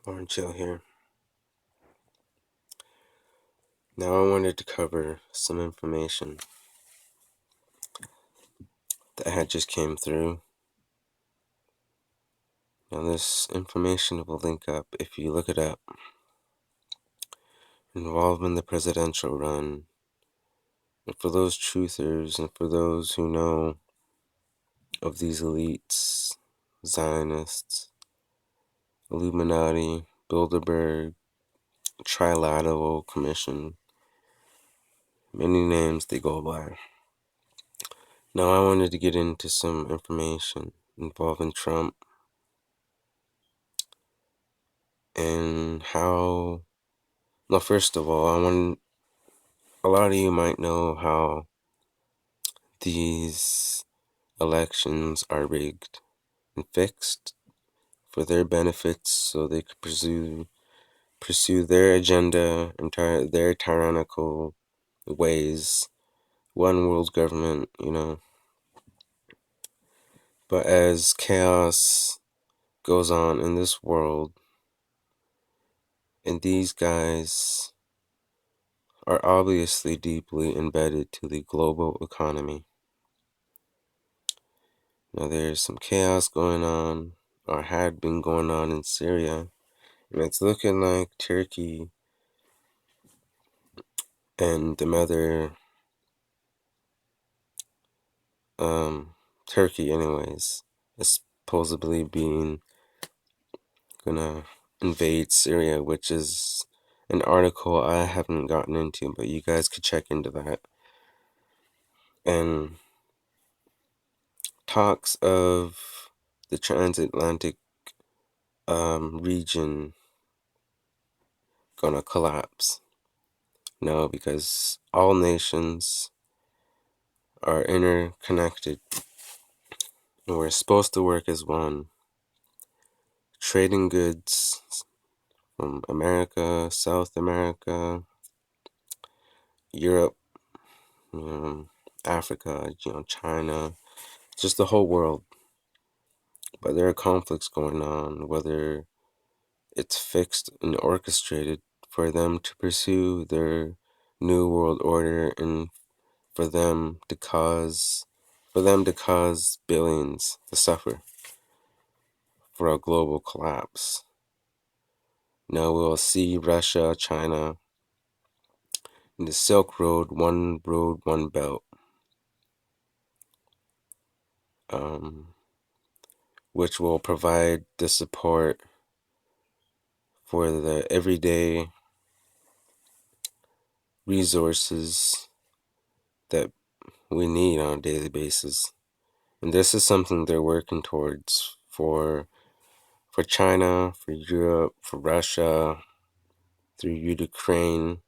Lauren Chill here. Now I wanted to cover some information that had just came through. Now this information will link up if you look it up. Involving the presidential run. And for those truthers and for those who know of these elites, Zionists, Illuminati, Bilderberg, Trilateral Commission, many names they go by. Now I wanted to get into some information involving Trump and how, well, first of all, a lot of you might know how these elections are rigged and fixed for their benefits so they could pursue their agenda and their tyrannical ways, one world government. But as chaos goes on in this world, and these guys are obviously deeply embedded to the global economy. Now there's some chaos going on, or had been going on in Syria, and it's looking like Turkey and the mother, Turkey anyways, is supposedly gonna invade Syria, which is an article I haven't gotten into, but you guys could check into that. And talks of the transatlantic region gonna collapse. No, because all nations are interconnected and we're supposed to work as one. Trading goods from America, South America, Europe, Africa, China, just the whole world. But there are conflicts going on, whether it's fixed and orchestrated for them to pursue their new world order and for them to cause billions to suffer for a global collapse. Now we'll see Russia, China, and the Silk Road, one belt, which will provide the support for the everyday resources that we need on a daily basis. And this is something they're working towards for China, for Europe, for Russia, through Ukraine,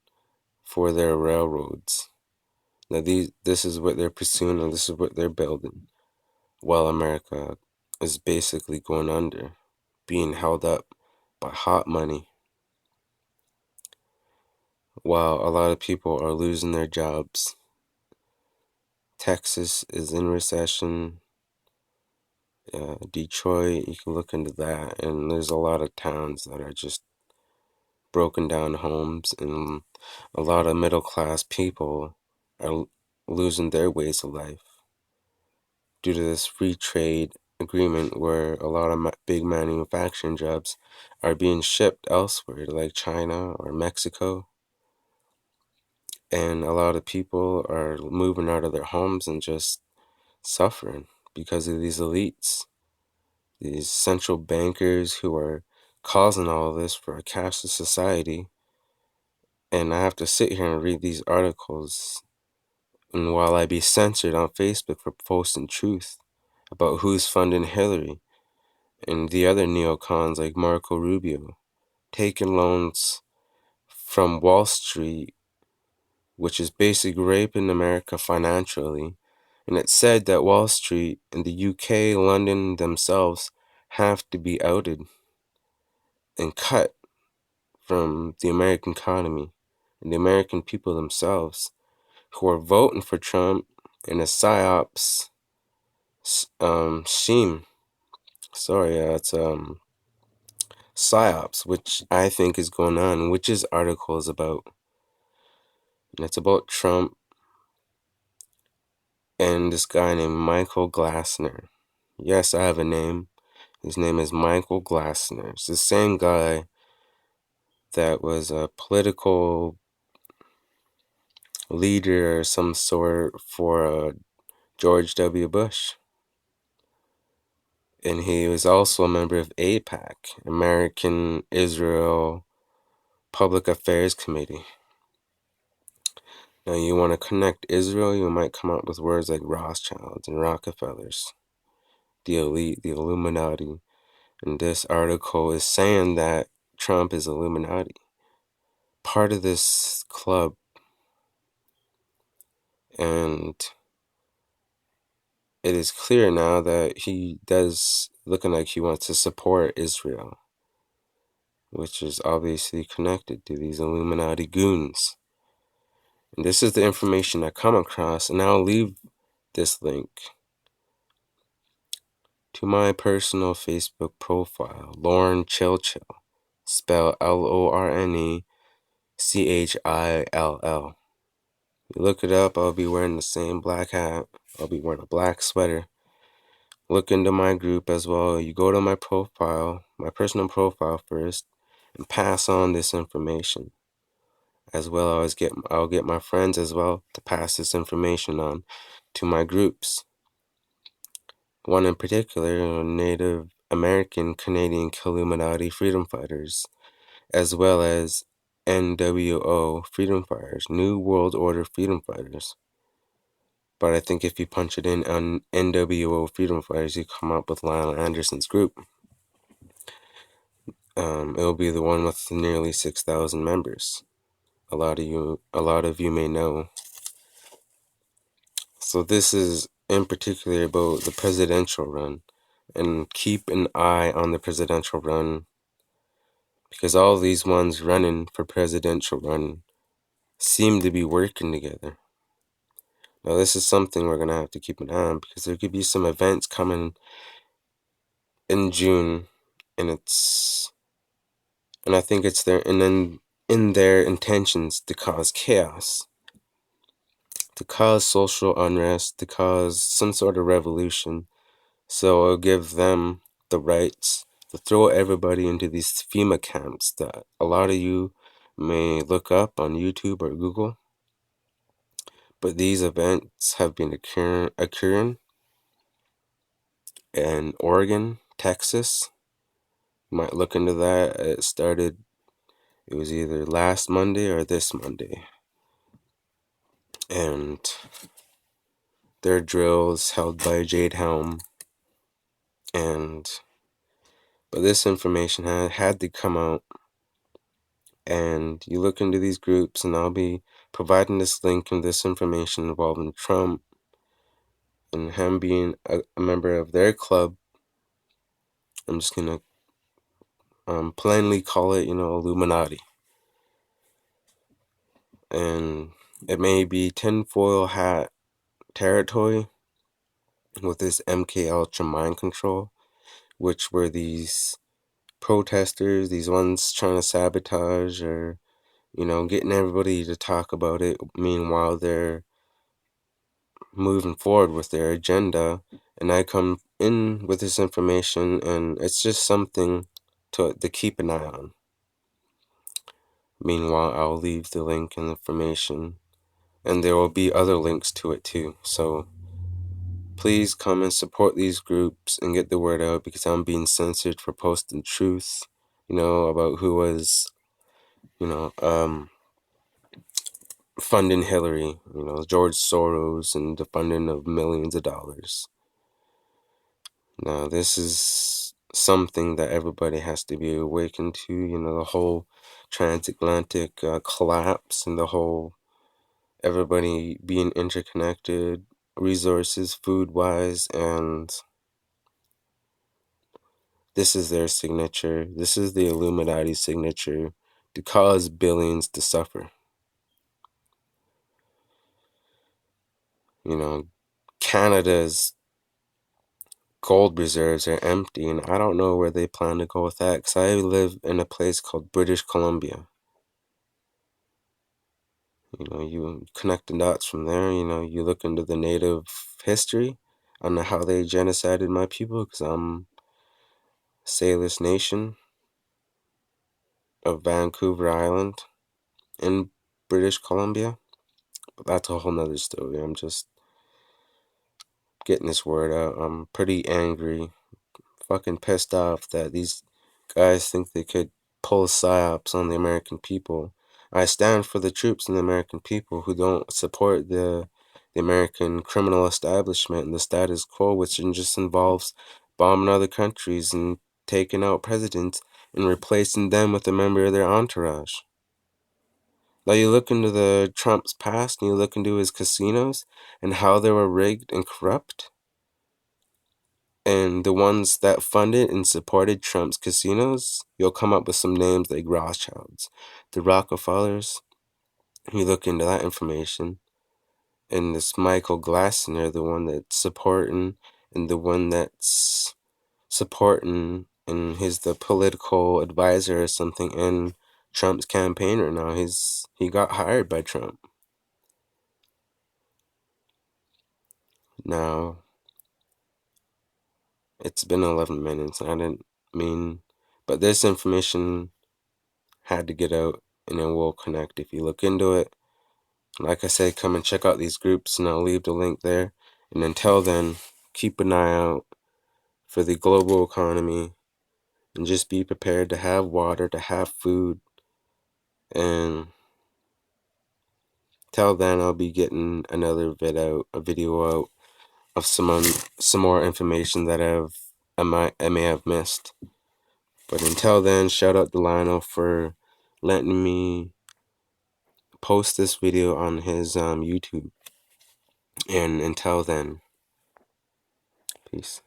for their railroads. Now this is what they're pursuing and this is what they're building, while America is basically going under, being held up by hot money, while a lot of people are losing their jobs. Texas is in recession. Detroit, you can look into that, and there's a lot of towns that are just broken down homes, and a lot of middle class people are losing their ways of life due to this free trade agreement where a lot of big manufacturing jobs are being shipped elsewhere, like China or Mexico. And a lot of people are moving out of their homes and just suffering because of these elites, these central bankers who are causing all of this for a cashless society. And I have to sit here and read these articles, and while I be censored on Facebook for posting truth about who's funding Hillary and the other neocons like Marco Rubio, taking loans from Wall Street, which is basically raping America financially. And it's said that Wall Street and the UK, London themselves have to be outed and cut from the American economy and the American people themselves who are voting for Trump in a psyops scheme. Sorry, it's psyops, which I think is going on, which this article is about. And it's about Trump and this guy named Michael Glassner. Yes, I have a name. His name is Michael Glassner. It's the same guy that was a political leader or some sort for George W. Bush. And he was also a member of AIPAC, American Israel Public Affairs Committee. Now, you want to connect Israel, you might come up with words like Rothschilds and Rockefellers, the elite, the Illuminati. And this article is saying that Trump is Illuminati, part of this club. And it is clear now that he does looking like he wants to support Israel, which is obviously connected to these Illuminati goons. And this is the information I come across, and I'll leave this link to my personal Facebook profile, Lauren Chilchill, spelled LORNECHILL. You look it up, I'll be wearing the same black hat, I'll be wearing a black sweater. Look into my group as well. You go to my profile, my personal profile first, and pass on this information. As well as I'll get my friends as well to pass this information on to my groups. One in particular, Native American Canadian Illuminati freedom fighters, as well as NWO freedom fighters, New World Order freedom fighters. But I think if you punch it in on NWO freedom fighters, you come up with Lionel Anderson's group. It'll be the one with nearly 6,000 members. A lot of you may know. So this is in particular about the presidential run, and keep an eye on the presidential run, because all these ones running for presidential run seem to be working together. Now this is something we're gonna have to keep an eye on, because there could be some events coming in June, and I think it's their in their intentions to cause chaos, to cause social unrest, to cause some sort of revolution. So it'll give them the rights to throw everybody into these FEMA camps that a lot of you may look up on YouTube or Google. But these events have been occurring in Oregon, Texas. You might look into that. It was either last Monday or this Monday. And their drills held by Jade Helm. But this information had to come out. And you look into these groups, and I'll be providing this link and this information involving Trump and him being a member of their club. I'm just gonna plainly call it, Illuminati. And it may be tinfoil hat territory with this MK Ultra mind control, which were these protesters, these ones trying to sabotage or, getting everybody to talk about it. Meanwhile, they're moving forward with their agenda, and I come in with this information, and it's just something to keep an eye on. Meanwhile, I'll leave the link and information, and there will be other links to it too. So please come and support these groups and get the word out, because I'm being censored for posting truth, about who was, funding Hillary, George Soros and the funding of millions of dollars. Now, this is something that everybody has to be awakened to, the whole transatlantic collapse, and the whole everybody being interconnected, resources, food-wise, and this is their signature. This is the Illuminati signature to cause billions to suffer. Canada's gold reserves are empty, and I don't know where they plan to go with that, because I live in a place called British Columbia. You know, you connect the dots from there, you know, you look into the native history on how they genocided my people, because I'm Salish Nation of Vancouver Island in British Columbia. But that's a whole nother story. I'm just getting this word out. I'm pretty angry, fucking pissed off that these guys think they could pull psyops on the American people. I stand for the troops and the American people who don't support the American criminal establishment and the status quo, which just involves bombing other countries and taking out presidents and replacing them with a member of their entourage. Now you look into the Trump's past and you look into his casinos and how they were rigged and corrupt. And the ones that funded and supported Trump's casinos, you'll come up with some names like Rothschilds, the Rockefellers. You look into that information. And this Michael Glassner, the one that's supporting, and the one that's supporting, and he's the political advisor or something in Trump's campaign right now. He got hired by Trump. Now, it's been 11 minutes. I didn't mean, but this information had to get out, and it will connect if you look into it. Like I say, come and check out these groups, and I'll leave the link there. And until then, keep an eye out for the global economy, and just be prepared to have water, to have food. And till then, I'll be getting another a video out of some more information that I may have missed. But until then, shout out to Lionel for letting me post this video on his YouTube. And until then, peace.